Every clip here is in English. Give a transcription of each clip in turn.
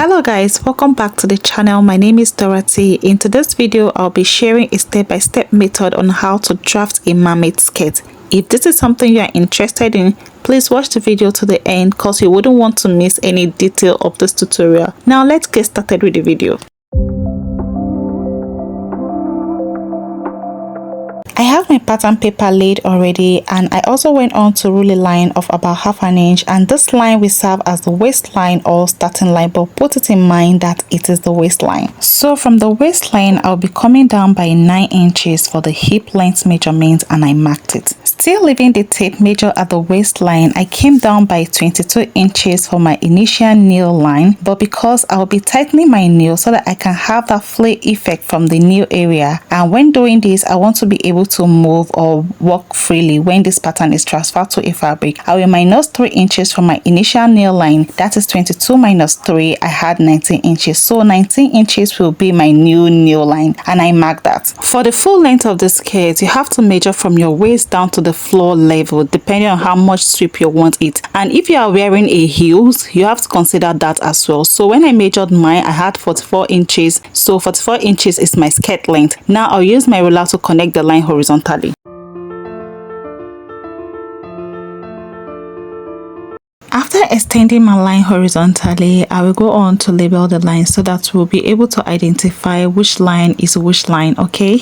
Hello guys, welcome back to the channel. My name is Dorothy. In today's video I'll be sharing a step-by-step method on how to draft a mermaid skirt. If this is something you are interested in, please watch the video to the end because you wouldn't want to miss any detail of this tutorial. Now let's get started with the video. I have my pattern paper laid already, and I also went on to rule a line of about ½ an inch, and this line will serve as the waistline or starting line, but put it in mind that it is the waistline. So from the waistline I'll be coming down by 9 inches for the hip length measurement, and I marked it. Still leaving the tape measure at the waistline, I came down by 22 inches for my initial nail line, but because I'll be tightening my nail so that I can have that flare effect from the nail area, and when doing this I want to be able to move or walk freely when this pattern is transferred to a fabric. I will minus 3 inches from my initial nail line. That is 22 minus 3. I had 19 inches, so 19 inches will be my new nail line, and I mark that. For the full length of the skirt, you have to measure from your waist down to the floor level depending on how much strip you want it, and if you are wearing a heels you have to consider that as well. So when I measured mine, I had 44 inches, so 44 inches is my skirt length. Now I'll use my ruler to connect the line horizontally. After extending my line horizontally, I will go on to label the line so that we'll be able to identify which line is which line, okay?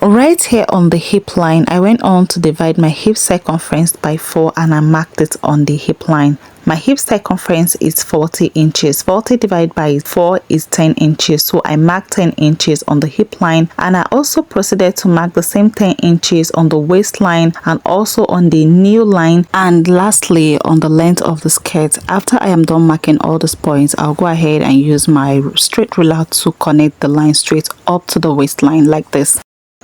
Right here on the hip line, I went on to divide my hip circumference by 4, and I marked it on the hip line. My hip circumference is 40 inches. 40 divided by 4 is 10 inches. So I marked 10 inches on the hip line, and I also proceeded to mark the same 10 inches on the waistline and also on the knee line, and lastly on the length of the skirt. After I am done marking all these points, I'll go ahead and use my straight ruler to connect the line straight up to the waistline like this.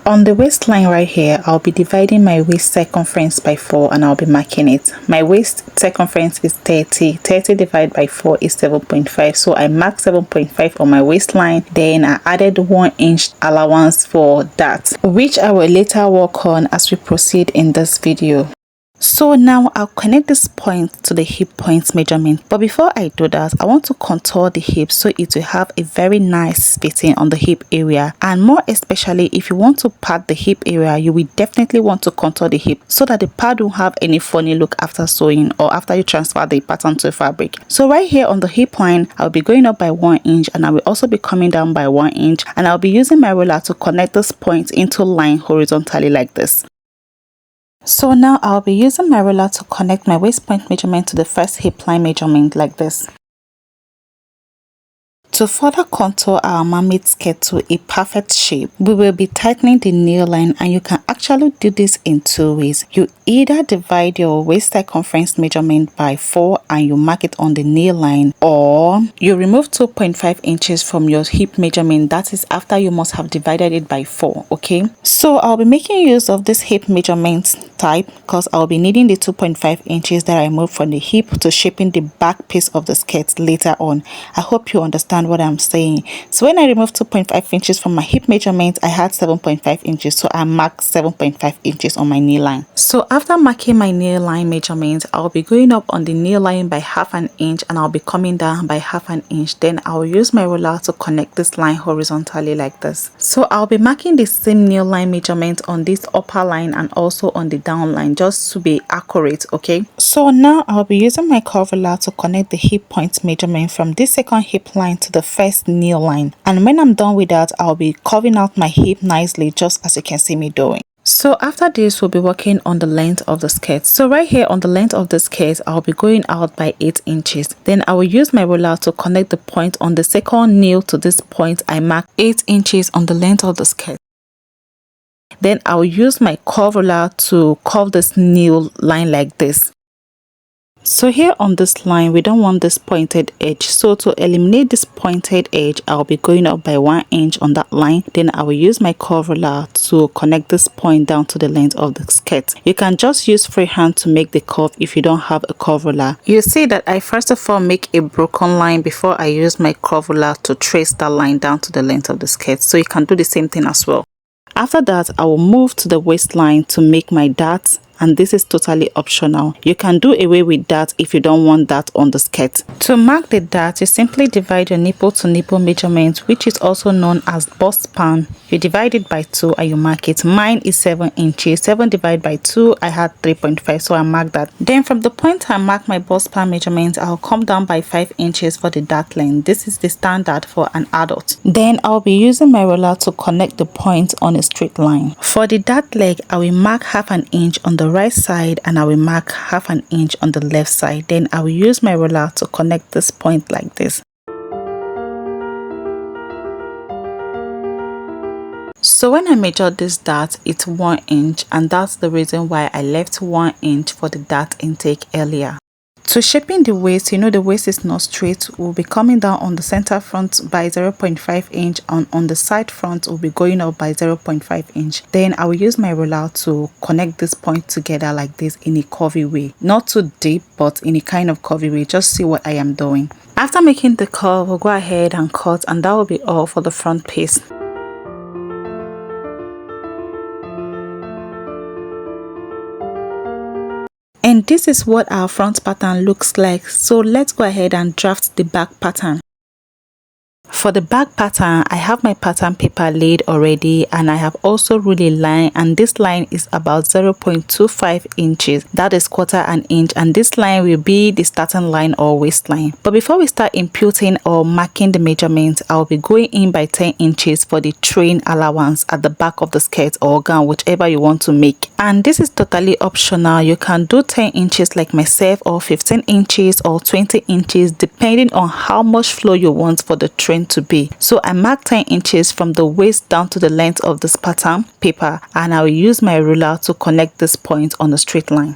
On the waistline right here, I'll be dividing my waist circumference by 4, and I'll be marking it. My waist circumference is 30. 30 divided by 4 is 7.5. So I marked 7.5 on my waistline. Then I added 1 inch allowance for that, which I will later work on as we proceed in this video. So now I'll connect this point to the hip point measurement, but before I do that, I want to contour the hip so it will have a very nice fitting on the hip area. And more especially if you want to pad the hip area, you will definitely want to contour the hip so that the pad won't have any funny look after sewing or after you transfer the pattern to a fabric. So right here on the hip line, I'll be going up by 1 inch, and I will also be coming down by 1 inch, and I'll be using my ruler to connect this point into line horizontally like this. So now I'll be using my ruler to connect my waist point measurement to the first hip line measurement like this. To further contour our mermaid skirt to a perfect shape, we will be tightening the nail line, and you can actually do this in 2 ways. You either divide your waist circumference measurement by 4 and you mark it on the nail line, or you remove 2.5 inches from your hip measurement. That is after you must have divided it by 4, okay? So I'll be making use of this hip measurement type because I'll be needing the 2.5 inches that I moved from the hip to shaping the back piece of the skirt later on. I hope you understand what I'm saying. So when I removed 2.5 inches from my hip measurement, I had 7.5 inches, so I marked 7.5 inches on my knee line. So after marking my nail line measurement, I'll be going up on the nail line by ½ an inch, and I'll be coming down by ½ an inch. Then I'll use my ruler to connect this line horizontally like this. So I'll be marking the same nail line measurement on this upper line and also on the down line just to be accurate, okay? So now I'll be using my curve ruler to connect the hip point measurement from this second hip line to the first nail line, and when I'm done with that, I'll be curving out my hip nicely just as you can see me doing. So after this, we'll be working on the length of the skirt. So right here on the length of the skirt, I'll be going out by 8 inches. Then I will use my ruler to connect the point on the second nail to this point. I mark 8 inches on the length of the skirt. Then I'll use my curve ruler to curve this nail line like this. So here on this line, we don't want this pointed edge. So to eliminate this pointed edge, I'll be going up by 1 inch on that line. Then I will use my curve ruler to connect this point down to the length of the skirt. You can just use freehand to make the curve if you don't have a curve ruler. You see that I first of all make a broken line before I use my curve ruler to trace that line down to the length of the skirt. So you can do the same thing as well. After that, I will move to the waistline to make my darts and this is totally optional. You can do away with that if you don't want that on the skirt. To mark the dart, you simply divide your nipple to nipple measurement, which is also known as bust span. You divide it by 2 and you mark it. Mine is 7 inches. 7 divided by 2, I had 3.5, so I mark that. Then from the point I mark my bust span measurement, I'll come down by 5 inches for the dart length. This is the standard for an adult. Then I'll be using my ruler to connect the points on a straight line. For the dart leg, I will mark half an inch on the right side and I will mark half an inch on the left side. Then I will use my ruler to connect this point like this. So when I measured this dart, it's 1 inch, and that's the reason why I left 1 inch for the dart intake earlier. To shaping the waist, you know the waist is not straight, we'll be coming down on the center front by 0.5 inch and on the side front we'll be going up by 0.5 inch. Then I will use my ruler to connect this point together like this in a curvy way. Not too deep, but in a kind of curvy way. Just see what I am doing. After making the curve, we'll go ahead and cut, and that will be all for the front piece. And this is what our front pattern looks like. So let's go ahead and draft the back pattern. For the back pattern, I have my pattern paper laid already, and I have also ruled a line, and this line is about 0.25 inches. That is quarter an inch, and this line will be the starting line or waistline. But before we start imputing or marking the measurements, I'll be going in by 10 inches for the train allowance at the back of the skirt or gown, whichever you want to make. And this is totally optional. You can do 10 inches like myself, or 15 inches or 20 inches depending on how much flow you want for the train to be. So I mark 10 inches from the waist down to the length of this pattern paper, and I will use my ruler to connect this point on a straight line.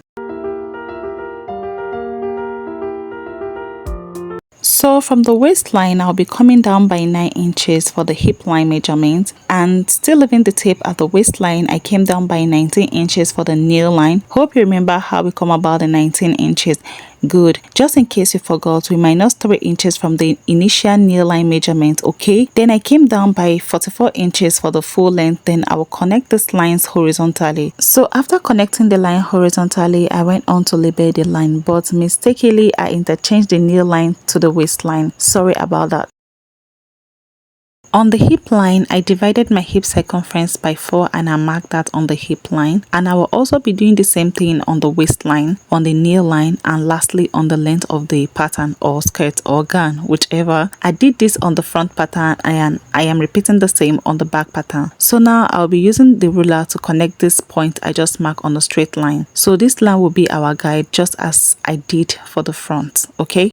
So from the waistline, I'll be coming down by 9 inches for the hip line measurement, and still leaving the tape at the waistline, I came down by 19 inches for the knee line. Hope you remember how we come about the 19 inches. Good. Just in case you forgot, we minus 3 inches from the initial knee line measurement, okay? Then I came down by 44 inches for the full length. Then I will connect these lines horizontally. So after connecting the line horizontally, I went on to label the line, but mistakenly I interchanged the knee line to the waistline. Sorry about that. On the hip line, I divided my hip circumference by 4 and I marked that on the hip line. And I will also be doing the same thing on the waistline, on the knee line, and lastly on the length of the pattern or skirt or gown, whichever. I did this on the front pattern and I am repeating the same on the back pattern. So now I'll be using the ruler to connect this point I just marked on the straight line. So this line will be our guide, just as I did for the front, okay?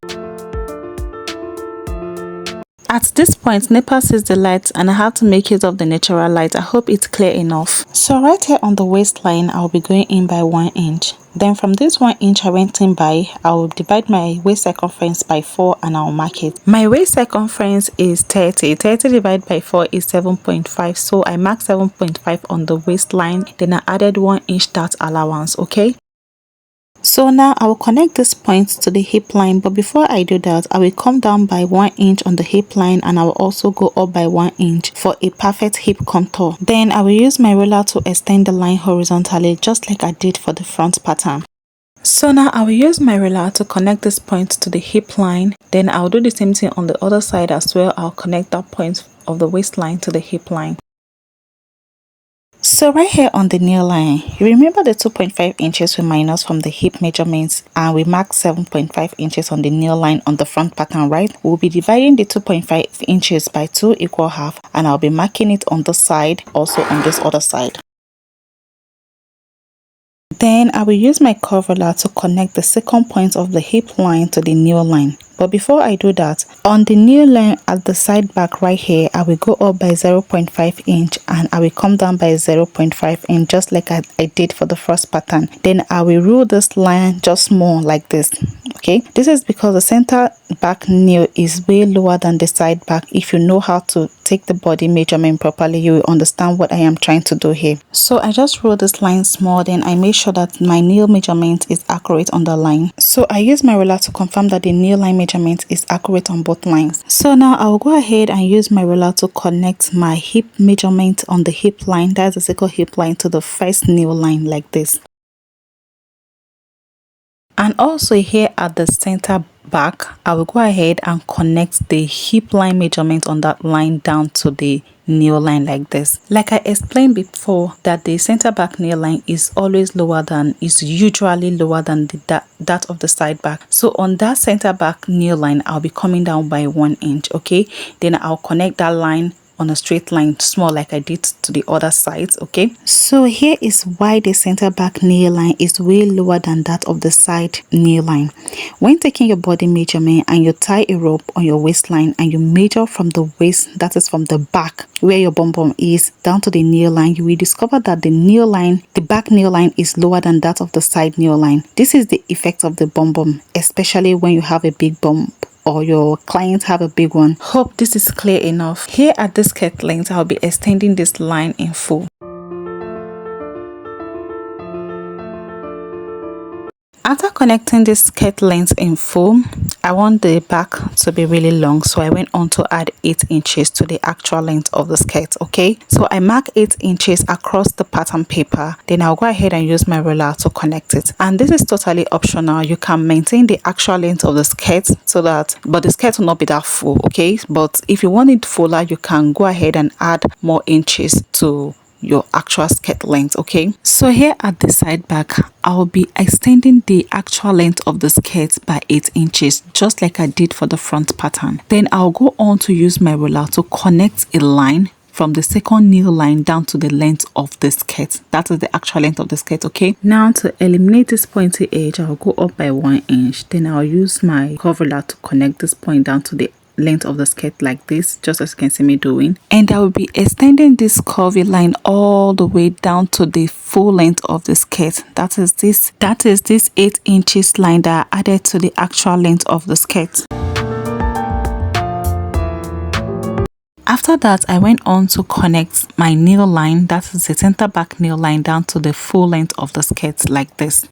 At this point, NEPA sees the light and I have to make use of the natural light. I hope it's clear enough. So right here on the waistline, I'll be going in by 1 inch. Then from this 1 inch I went in by, I will divide my waist circumference by 4 and I'll mark it. My waist circumference is 30. 30 divided by 4 is 7.5. So I marked 7.5 on the waistline. Then I added 1 inch dart allowance, okay? So now I will connect this point to the hip line, but before I do that, I will come down by 1 inch on the hip line and I will also go up by 1 inch for a perfect hip contour. Then I will use my ruler to extend the line horizontally, just like I did for the front pattern. So now I will use my ruler to connect this point to the hip line. Then I'll do the same thing on the other side as well. I'll connect that point of the waistline to the hip line. So right here on the knee line, you remember the 2.5 inches we minus from the hip measurements and we marked 7.5 inches on the knee line on the front pattern, right? We'll be dividing the 2.5 inches by 2 equal half and I'll be marking it on the side, also on this other side. Then I will use my curve ruler to connect the second point of the hip line to the knee line. But before I do that, on the knee line at the side back right here, I will go up by 0.5 inch and I will come down by 0.5 inch, just like I did for the first pattern. Then I will rule this line just more like this. Okay, this is because the center back knee is way lower than the side back. If you know how to take the body measurement properly, you will understand what I am trying to do here. So I just roll this line small, then I make sure that my knee measurement is accurate on the line. So I use my ruler to confirm that the knee line measurement is accurate on both lines. So now I will go ahead and use my ruler to connect my hip measurement on the hip line, that's the second hip line, to the first knee line like this. And also here at the center back, I will go ahead and connect the hip line measurement on that line down to the neckline like this. Like I explained before, that the center back neckline is always usually lower than that of the side back. So on that center back neckline, I'll be coming down by 1 inch. Okay, then I'll connect that line on a straight line small like I did to the other sides. Okay, so here is why the center back neckline is way lower than that of the side neckline. When taking your body measurement and you tie a rope on your waistline and you measure from the waist, that is from the back where your bum bum is, down to the neckline, you will discover that the back neckline is lower than that of the side neckline. This is the effect of the bum bum, especially when you have a big bum or your clients have a big one. Hope this is clear enough. Here at the skirt length, I'll be extending this line in full. After connecting this skirt length in full, I want the back to be really long, so I went on to add 8 inches to the actual length of the skirt. Okay, so I mark 8 inches across the pattern paper, then I'll go ahead and use my ruler to connect it. And this is totally optional. You can maintain the actual length of the skirt but the skirt will not be that full. Okay, but if you want it fuller, you can go ahead and add more inches to your actual skirt length. Okay, so here at the side back, I'll be extending the actual length of the skirt by 8 inches, just like I did for the front pattern. Then I'll go on to use my ruler to connect a line from the second neckline down to the length of the skirt. That is the actual length of the skirt. Okay, now to eliminate this pointy edge, I'll go up by 1 inch. Then I'll use my curve ruler to connect this point down to the length of the skirt like this, just as you can see me doing. And I will be extending this curvy line all the way down to the full length of the skirt. That is this 8 inches line that I added to the actual length of the skirt. After that, I went on to connect my neckline, that is the center back neckline, down to the full length of the skirt like this.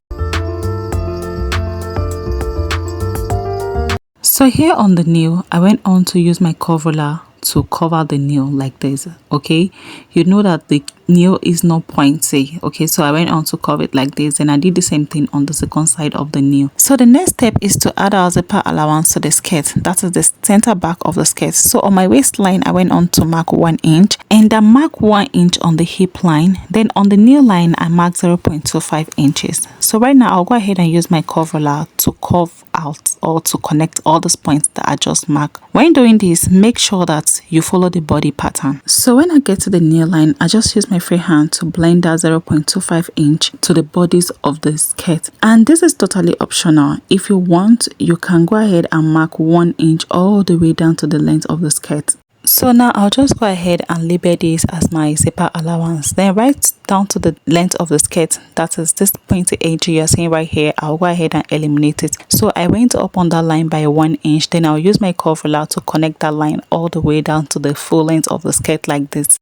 So here on the nail, I went on to use my curve ruler to cover the nail like this. Okay, you know that the nail is not pointy. Okay, so I went on to curve it like this, and I did the same thing on the second side of the nail. So the next step is to add our zipper allowance to the skirt, that is the center back of the skirt. So on my waistline, I went on to mark 1 inch, and I mark 1 inch on the hip line. Then on the nail line, I mark 0.25 inches. So right now, I'll go ahead and use my curve ruler to curve out or to connect all those points that I just marked. When doing this, make sure that you follow the body pattern. So when I get to the nail line, I just use my free hand to blend that 0.25 inch to the bodies of the skirt. And this is totally optional. If you want, you can go ahead and mark 1 inch all the way down to the length of the skirt. So now I'll just go ahead and label this as my zipper allowance. Then right down to the length of the skirt, that is this pointy edge you're seeing right here, I'll go ahead and eliminate it. So I went up on that line by 1 inch. Then I'll use my curve ruler to connect that line all the way down to the full length of the skirt like this.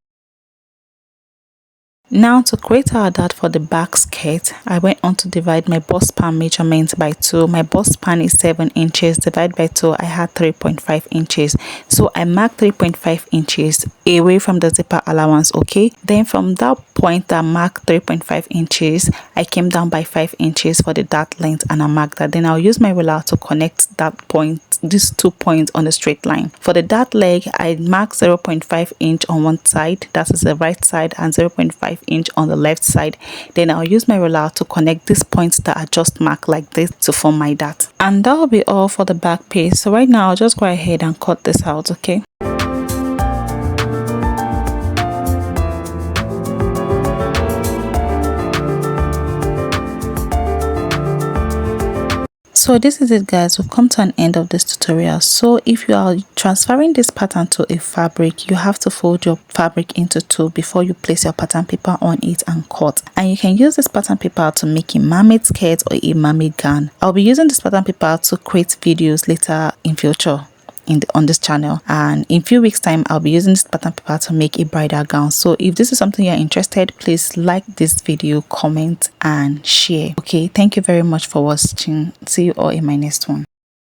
Now to create our dart for the back skirt, I went on to divide my bust span measurement by 2. My bust span is 7 inches. Divide by 2, I had 3.5 inches. So I marked 3.5 inches away from the zipper allowance. Okay, then from that point I marked 3.5 inches, I came down by 5 inches for the dart length, and I marked that. Then I'll use my ruler to connect that point, these 2 points on the straight line. For the dart leg, I marked 0.5 inch on one side, that is the right side, and 0.5 inch on the left side. Then I'll use my ruler to connect these points that I just marked like this to form my dart. And that will be all for the back piece. So right now I'll just go ahead and cut this out. Okay, so this is it, guys. We've come to an end of this tutorial. So if you are transferring this pattern to a fabric, you have to fold your fabric into 2 before you place your pattern paper on it and cut. And you can use this pattern paper to make a mermaid skirt or a mermaid gown. I'll be using this pattern paper to create videos later in future on this channel, and in few weeks time I'll be using this pattern paper to make a bridal gown. So if this is something you're interested, please like this video, comment and share. Okay, thank you very much for watching. See you all in my next one.